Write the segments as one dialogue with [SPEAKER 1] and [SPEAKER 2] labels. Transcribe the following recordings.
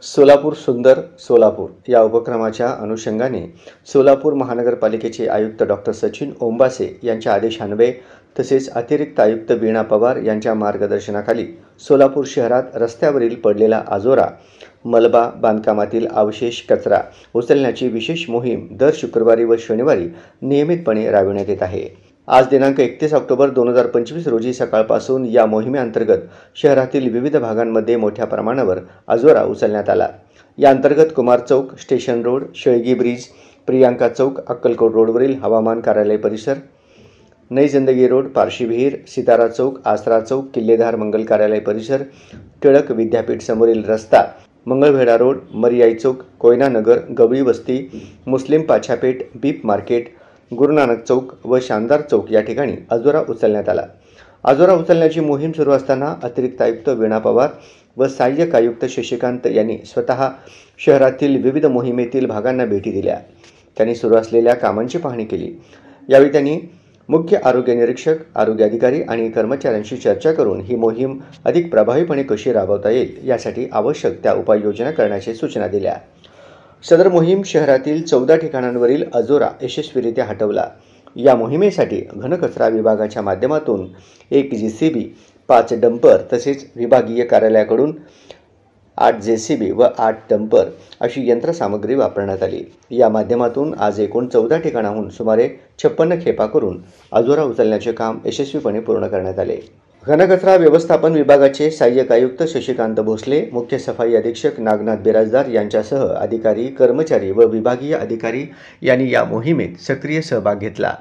[SPEAKER 1] सोलापूर सुंदर सोलापूर या उपक्रमाच्या अनुषंगाने सोलापूर महानगरपालिकेचे आयुक्त डॉक्टर सचिन ओंबासे यांच्या आदेशान्वये तसेच अतिरिक्त आयुक्त वीणा पवार यांच्या मार्गदर्शनाखाली सोलापूर शहरात रस्त्यावरील पडलेला आजोरा, मलबा, बांधकामातील अवशेष कचरा उचलण्याची विशेष मोहीम दर शुक्रवारी व शनिवारी नियमितपणे राबविण्यात येत आहे। आज दिनांक 31 ऑक्टोबर 2025 रोजी सकाळपासून या मोहिमेअंतर्गत शहरातील विविध भागांमध्ये मोठ्या प्रमाणावर आजोरा उचलण्यात आला। या अंतर्गत Kumar Chowk, station road, Shelgi bridge, Priyanka Chowk, Akkalkot रोडवरील हवामान कार्यालय परिसर, नई जिंदगी रोड, पारशी विहीर, सितारा चौक, आसरा चौक, किल्लेदार मंगल कार्यालय परिसर, टिळक विद्यापीठ समोरील रस्ता, मंगळवेढा रोड, मरियाई चौक, कोयना नगर, गवळी वस्ती, मुस्लिम पाछापेठ, बीप मार्केट, गुरुनानक चौक व शानदार चौक या ठिकाणी आजोरा उचलण्यात आला। आजोरा उचलण्याची मोहीम सुरू असताना अतिरिक्त आयुक्त वीणा पवार व सहाय्यक आयुक्त शशिकांत यांनी स्वतः शहरातील विविध मोहिमेतील भागांना भेटी दिल्या। त्यांनी सुरू असलेल्या कामांची पाहणी केली। यावेळी त्यांनी मुख्य आरोग्य निरीक्षक, आरोग्य अधिकारी आणि कर्मचाऱ्यांशी चर्चा करून ही मोहीम अधिक प्रभावीपणे कशी राबवता येईल यासाठी आवश्यक त्या उपाययोजना करण्याची सूचना दिल्या। सदर मोहीम शहरातील 14 ठिकाणांवरील आजोरा यशस्वीरित्या हटवला। या मोहिमेसाठी घनकचरा विभागाच्या माध्यमातून 1 JCB, 5 डंपर तसेच विभागीय कार्यालयाकडून 8 JCB व 8 डंपर अशी यंत्रसामग्री वापरण्यात आली। या माध्यमातून आज एकूण 14 ठिकाणाहून सुमारे 56 खेपा करून आजोरा उचलण्याचे काम यशस्वीपणे पूर्ण करण्यात आले। घनकचरा व्यवस्थापन विभागाचे सहाय्यक आयुक्त शशिकांत भोसले, मुख्य सफाई अधीक्षक नागनाथ बिराजदार यांच्यासह अधिकारी, कर्मचारी व विभागीय अधिकारी यांनी या मोहिमेत सक्रिय सहभाग घेतला।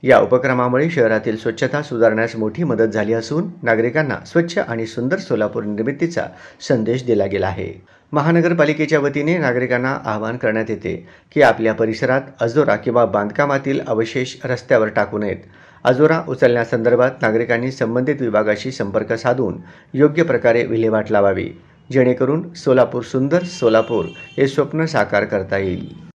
[SPEAKER 1] या उपक्रमामुळे शहरातील स्वच्छता सुधारण्यास मोठी मदत झाली असून नागरिकांना स्वच्छ आणि सुंदर सोलापूर निर्मितीचा संदेश दिला गेला आहे। महानगरपालिकेच्या वतीने नागरिकांना आवाहन करण्यात येते की आपल्या परिसरात आजोरा किंवा बांधकामातील अवशेष रस्त्यावर टाकू नयेत। आजोरा उचलण्यासंदर्भात नागरिकांनी संबंधित विभागाशी संपर्क साधून योग्य प्रकारे विल्हेवाट लावावी, जेणेकरून सोलापूर सुंदर सोलापूर हे स्वप्न साकार करता येईल।